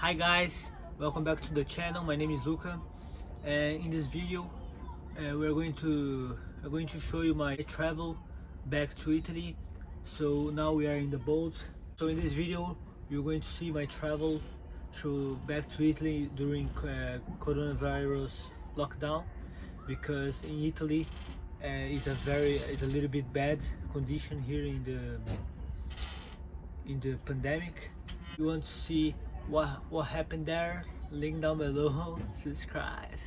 Hi guys, welcome back to the channel. My name is Luca, and in this video we're going to show you my travel back to Italy. So now we are in the boat. So in this video you're going to see my travel back to Italy during coronavirus lockdown, because in Italy it's a little bit bad condition here in the pandemic. You want to see what happened there? Link down below. Subscribe.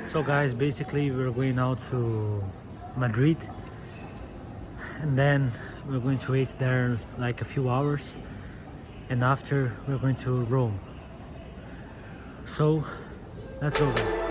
So guys, basically we're going now to Madrid, and then we're going to wait there like a few hours, and after we're going to Rome. So let's go guys.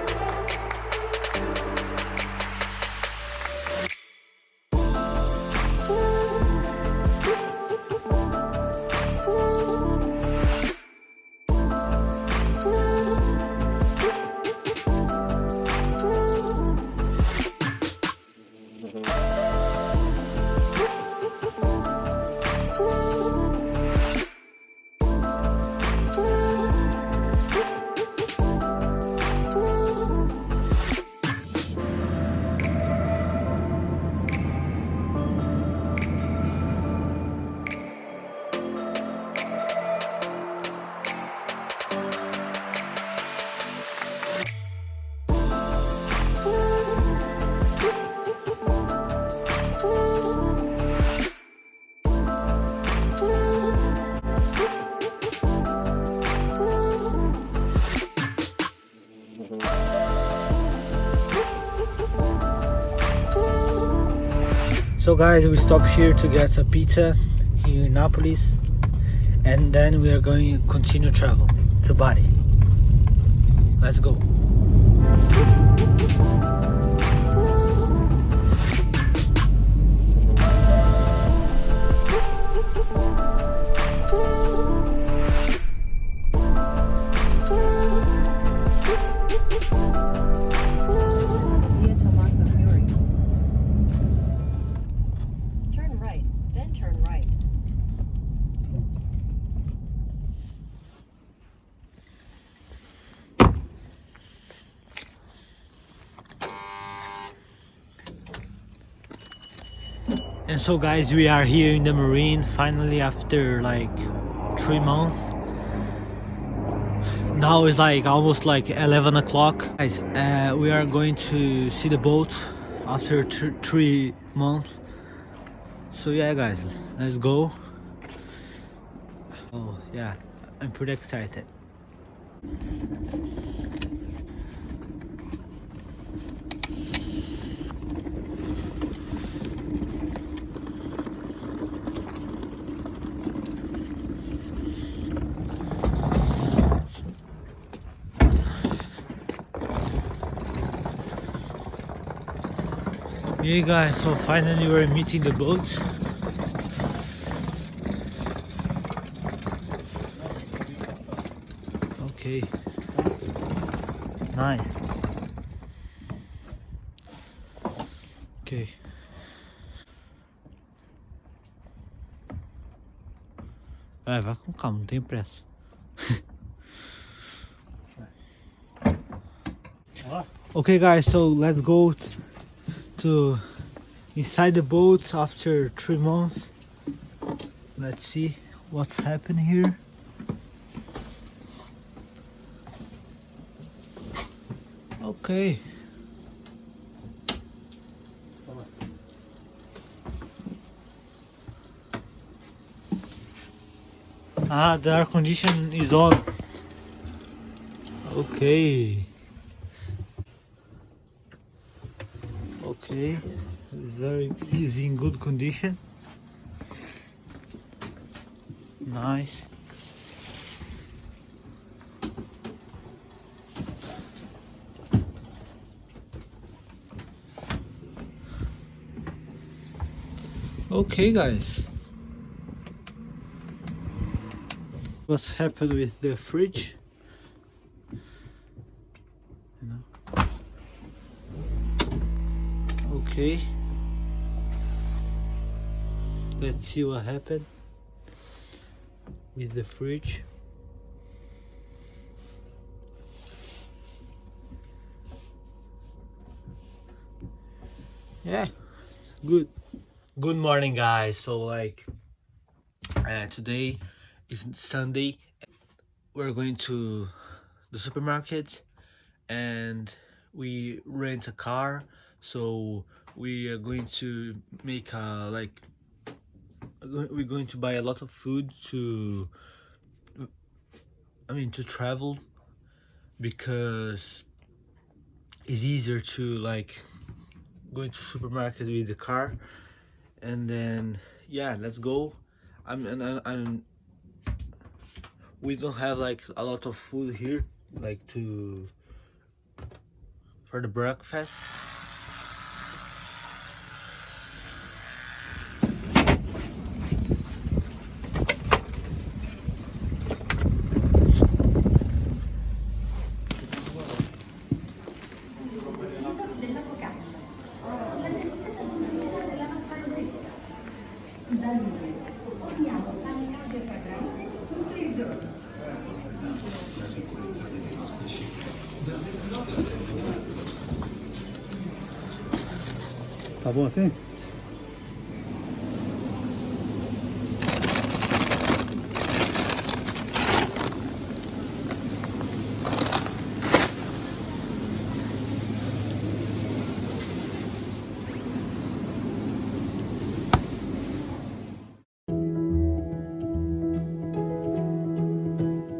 So guys, we stopped here to get a pizza here in Naples, and then we are going to continue travel to Bari. Let's go. And so guys, we are here in the marine finally after like 3 months. Now it's like almost like 11 o'clock. Guys, we are going to see the boat after 3 months. So yeah guys, let's go. Oh yeah, I'm pretty excited. Hey guys, so finally we're meeting the boat. Okay, nice. Okay. Vai com calma, não tem pressa. Okay guys, so let's go to inside the boat after 3 months. Let's see what's happening here. Okay. Ah, the air condition is on. Okay. Okay. It's in good condition. Nice. Okay, guys. What's happened with the fridge? You know. Okay. Let's see what happened with the fridge. Yeah, good. Good morning, guys. So today is Sunday. We're going to the supermarket and we rent a car. So we are going to make we're going to buy a lot of food to travel, because it's easier to go into supermarket with the car. And then yeah, let's go. We don't have a lot of food here for the breakfast. Tá bom assim?